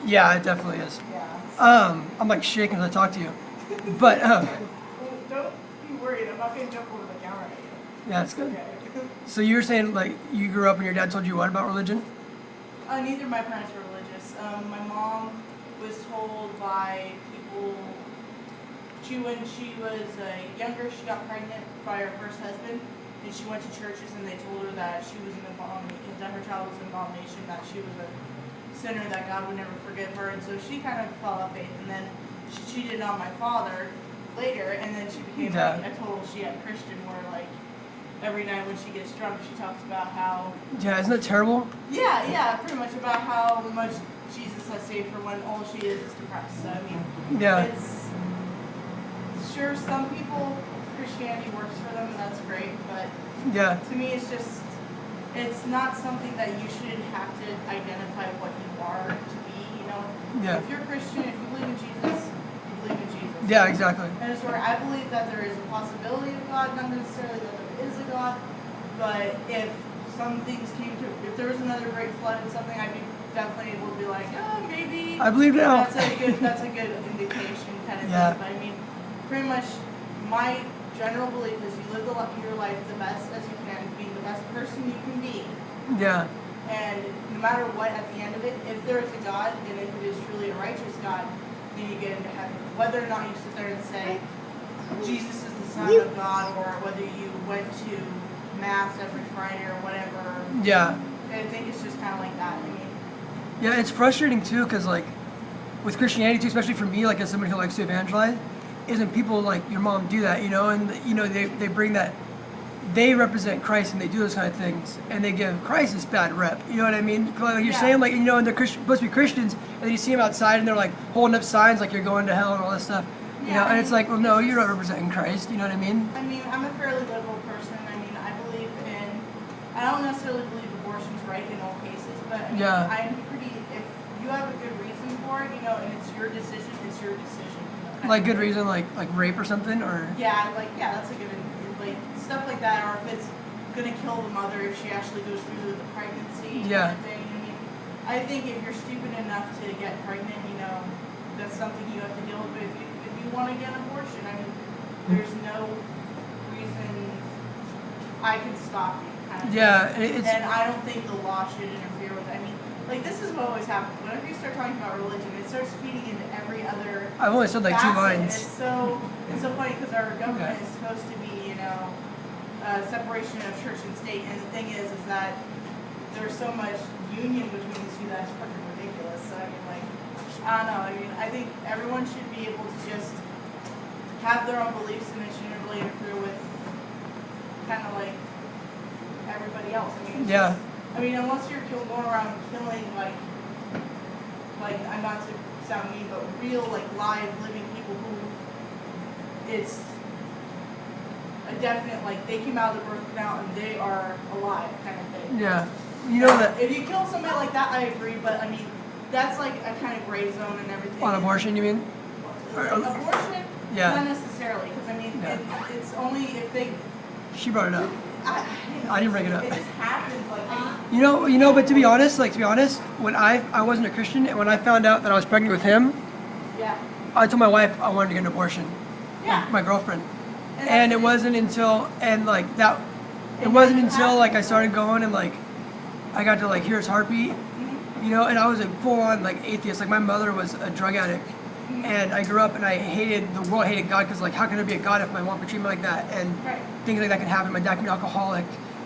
Yeah, it definitely is. Yeah. I'm like shaking as I talk to you. But Well, don't be worried. I'm not going to jump over the counter at you. yeah, it's good. Okay. So you were saying like you grew up and your dad told you what about religion? Neither of my parents were religious. My mom was told by people. When she was younger, she got pregnant by her first husband, and she went to churches, and they told her that she was that her child was an abomination, that she was a sinner, that God would never forgive her, and so she kind of fell off faith, and then she cheated on my father later, and then she became like a total Shiite Christian, where like every night when she gets drunk, she talks about how Yeah, isn't that terrible? yeah, pretty much about how much Jesus has saved her when all she is depressed. So I mean, Yeah. it's sure some people Christianity works for them, and that's great, but Yeah. to me, it's not something that you should have to identify what you are to be. You know, Yeah. if you're a Christian, if you believe in Jesus, you believe in Jesus. Yeah, exactly. And it's where I believe that there is a possibility of God, not necessarily that there is a God, but if some things came to, if there was another great flood and something, I'd be definitely able to be like, oh, maybe. I believe now. That's a good indication kind of Yeah. thing. But I mean, pretty much my general belief is you live your life the best as you can, being the best person you can be. Yeah. And no matter what, at the end of it, if there is a God, and if it is truly a righteous God, then you get into heaven. Whether or not you sit there and say, Jesus is the Son of God, or whether you went to Mass every Friday or whatever, Yeah. I think it's just kind of like that. I mean, Yeah, it's frustrating too, because like with Christianity too, especially for me, like as somebody who likes to evangelize, isn't people like your mom do that, you know, and you know they bring that, they represent Christ and they do those kind of things, and they give Christ this bad rep. You know what I mean? Like you're saying, like, you know, and they're supposed to be Christians, and then you see them outside and they're like holding up signs like you're going to hell and all this stuff. You know, and it's like, well, no, you're not representing Christ. You know what I mean? I mean, I'm a fairly liberal person. I mean, I don't necessarily believe abortion's right in all cases, but I mean, I'm pretty, if you have a good reason for it, you know, and it's your decision, it's your decision. You know, Like good reason, like rape or something, or yeah, that's a good, like stuff like that, or if it's gonna kill the mother if she actually goes through the pregnancy kind of thing. I mean, I think if you're stupid enough to get pregnant, you know, that's something you have to deal with. But if you want to get an abortion, I mean, there's no reason I can stop you. Kind of it's, and I don't think the law should interfere with it. I mean, like this is what always happens. Whenever you start talking about religion, it starts feeding into every other. I've only said like 2 lines. It's so funny because our government is supposed to be, you know, separation of church and state, and the thing is that there's so much union between these two that's fucking ridiculous. So I mean, like, I don't know. I mean, I think everyone should be able to just have their own beliefs, and it shouldn't really interfere with kind of like everybody else. I mean, I mean, unless you're going around killing like I'm not to sound mean, but real like live living people who it's a definite like they came out of the birth canal and they are alive kind of thing. Yeah, you know that if you kill somebody like that, I agree, but I mean that's like a kind of gray zone and everything. On abortion, you mean? Abortion? Yeah. Not necessarily, because I mean it's only if they. She brought it up. I didn't bring it up. It just happens like. You know, but to be honest, when I wasn't a Christian, and when I found out that I was pregnant with him, I told my wife I wanted to get an abortion. Yeah. My girlfriend. And it wasn't until like I started going and like I got to like hear his heartbeat, you know, and I was a full-on like atheist. Like my mother was a drug addict, and I grew up and I hated the world, hated God, because like how can there be a God if my mom could treat me like that, and things like that could happen. My dad could be alcoholic,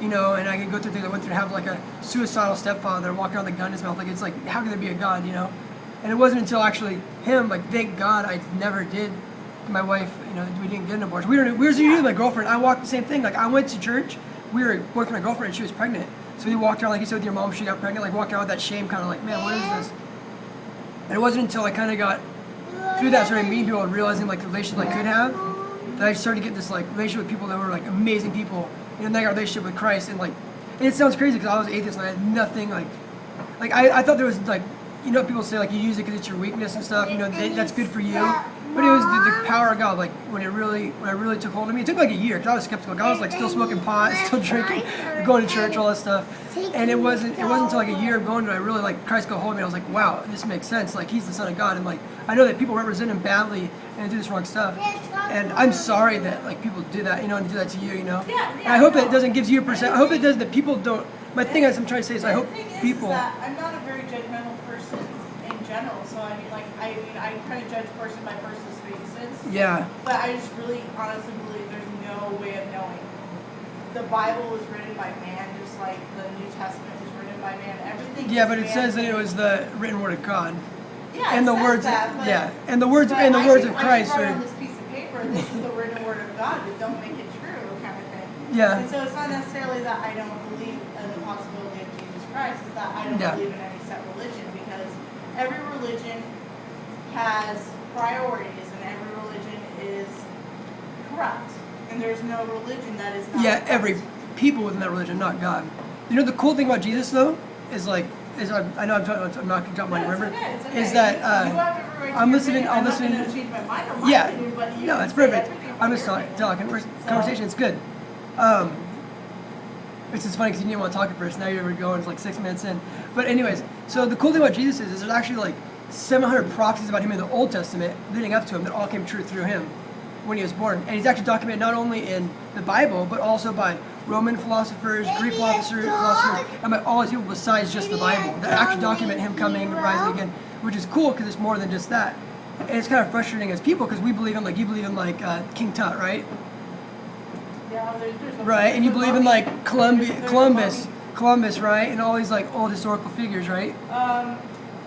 you know, and I could go through things I went through to have like a suicidal stepfather walking around with a gun in his mouth. Like it's like how can there be a God, you know? And it wasn't until actually him, like thank God I never did. My wife, you know, we didn't get an abortion. We were my girlfriend. I walked the same thing. Like I went to church. We were boyfriend and girlfriend, and she was pregnant. So we walked around like you said with your mom. She got pregnant. Like walked around with that shame, kind of like, man, what is this? And it wasn't until I kind of got through that, started meeting people and realizing like the relationship I could have, that I started to get this like relationship with people that were like amazing people. You know, and then I got a relationship with Christ, and like, and it sounds crazy because I was atheist and I had nothing like I thought there was like, you know, people say like you use it because it's your weakness and stuff. You know, that's good for you. But it was the power of God. Like when it really took hold of me. It took like a year because I was skeptical. Like, I was like still smoking pot, still drinking, going to church, all that stuff. And it wasn't until like a year of going to it, I really like Christ got hold of me. I was like, wow, this makes sense. Like he's the Son of God, and like I know that people represent him badly and do this wrong stuff. And I'm sorry that like people do that, you know, and do that to you, you know. Yeah, And I hope that it doesn't give you a percent. I hope it does that people don't. My thing is, I'm trying to say is I hope The thing people. is that I'm not a very judgmental person in general. So I mean, like I kind of judge person by person's faces. Yeah. But I just really honestly believe there's no way of knowing. The Bible was written by man, just like the New Testament was written by man. Everything. Yeah, is but it says that it man-made. was the written word of God. Yeah, And it the says words, that, but, yeah, and the words but and the I words should- of Christ I should write are. on this piece of paper. This is the written word of God, but don't make it true, kind of thing. Yeah. And so it's not necessarily that I don't believe in the possibility of Jesus Christ. It's that I don't Yeah. believe in any set religion, because every religion has priorities and every religion is corrupt. And there's no religion that is not Yeah, corrupt. every people within that religion, not God. You know the cool thing about Jesus though is like I know I'm not gonna jump No, my it's remember okay, it's okay. is that You have every right to I'm your listening. opinion. I'm I'm listening. not gonna change my mind or my Yeah, opinion, but you no, can it's say perfect. everything I'm for just your talking. opinion. Conversation. It's good. It's just funny because you didn't want to talk at first. Now you're going. It's like 6 minutes in. But anyways, so the cool thing about Jesus is there's actually like 700 prophecies about him in the Old Testament leading up to him that all came true through him when he was born. And he's actually documented not only in the Bible but also by Roman philosophers, Greek philosophers, and by all these people besides just the Bible that actually document him coming, rising again, which is cool because it's more than just that. And it's kind of frustrating as people because we believe in like you believe in like King Tut, right? Yeah, there's a- Right, and you believe in like There's a Columbus, right, and all these like old historical figures, right?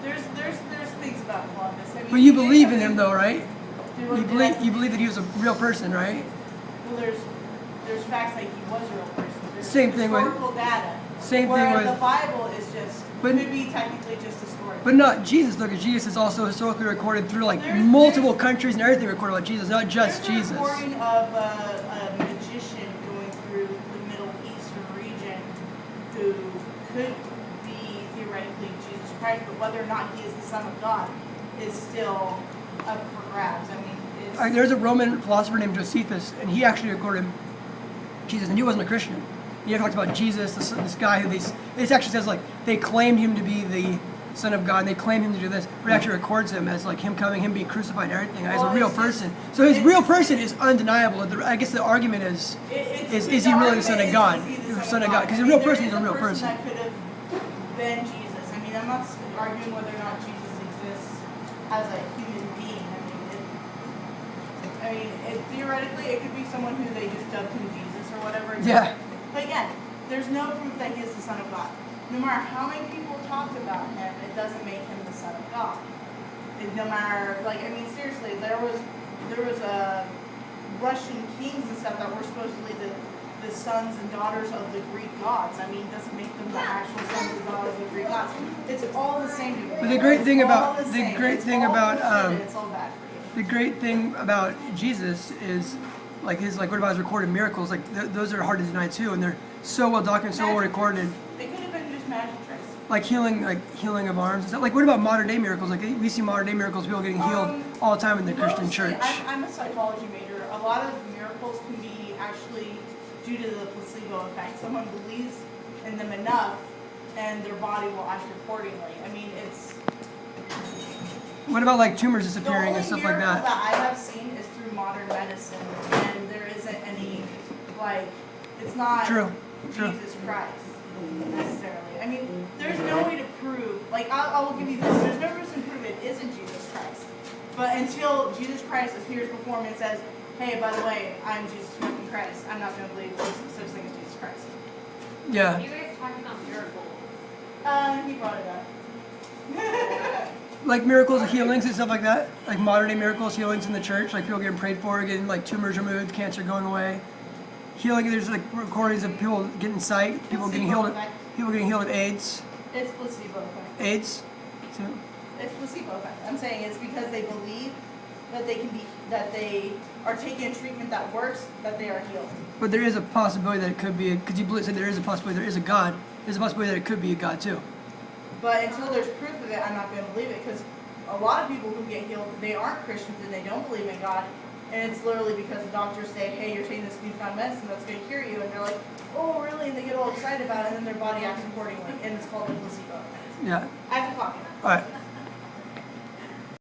There's things about Columbus. I mean, But you he did believe come in him though, right? Do You it- believe that he was a real person, right? Well, there's facts like he was a real person. There's Same thing with- historical data. same thing whereas with- the Bible is just But- could be technically just a story. But not Jesus, though, because Jesus is also historically recorded through like There's- multiple there's- countries and everything recorded about Jesus, not just There's Jesus. a recording of a magician going through the Middle Eastern region who could be theoretically Jesus Christ, but whether or not he is the Son of God is still up for grabs. I mean, it's, There's a Roman philosopher named Josephus, and he actually recorded Jesus, and he wasn't a Christian. He talks about Jesus, this guy who this actually says like they claimed him to be the Son of God, and they claim him to do this, but it actually records him as like him coming, him being crucified and everything as a Well, real it's just- person. So his real person is undeniable. I guess the argument is is he really the Son of God? Is he the Son of God? Because I a mean, real there person is a real person. That could have been Jesus. I mean, I'm not arguing whether or not Jesus exists as a human being. Theoretically, it could be someone who they just dubbed him Jesus or whatever. Yeah. But again, there's no proof that he is the Son of God. No matter how many people talk about him, it doesn't make him the Son of God. No matter, seriously, there was Russian kings and stuff that were supposedly the sons and daughters of the Greek gods. I mean, it doesn't make them the actual sons and daughters of the Greek gods. It's all the same to me. But the great thing It's all about the same. great It's thing all about bullshit and it's all bad for you. the great thing about Jesus is like his what about his recorded miracles? Like those are hard to deny too, and they're so well documented, so well Magic recorded. tricks. They could have been just magic tricks. Like healing of arms and stuff. Like what about modern day miracles? Like we see modern day miracles, people getting healed all the time in the Christian Mostly, church. I'm a psychology major. A lot of miracles can be actually due to the placebo effect. Someone believes in them enough, and their body will act accordingly. I mean, it's What about like tumors the disappearing only and stuff like miracle that? that I have seen is through modern medicine, and there isn't any it's not True. Jesus Christ necessarily. I mean, there's no way to prove. I will give you this. There's no reason to prove it isn't Jesus Christ. But until Jesus Christ appears before me and says, "Hey, by the way, I'm Jesus fucking Christ," I'm not going to believe there's such thing as Jesus Christ. Yeah. You guys talking about miracles? He brought it up. Like miracles, healings and stuff like that. Like modern day miracles, healings in the church, like people getting prayed for, getting like tumors removed, cancer going away. Healing, there's like recordings of people getting sight, people getting healed of AIDS. It's placebo effect. AIDS. So, It's placebo effect. I'm saying it's because they believe that they are taking a treatment that works, that they are healed. but there is a possibility that it could be, because you said there is a possibility there is a God. There's a possibility that it could be a God too. But until there's proof of it, I'm not going to believe it, because a lot of people who get healed, they aren't Christians and they don't believe in God, and it's literally because the doctors say, hey, you're taking this newfound medicine that's going to cure you, and they're like, oh, really? And they get all excited about it, and then their body acts accordingly, and it's called a placebo. Yeah. I have to copy. All right.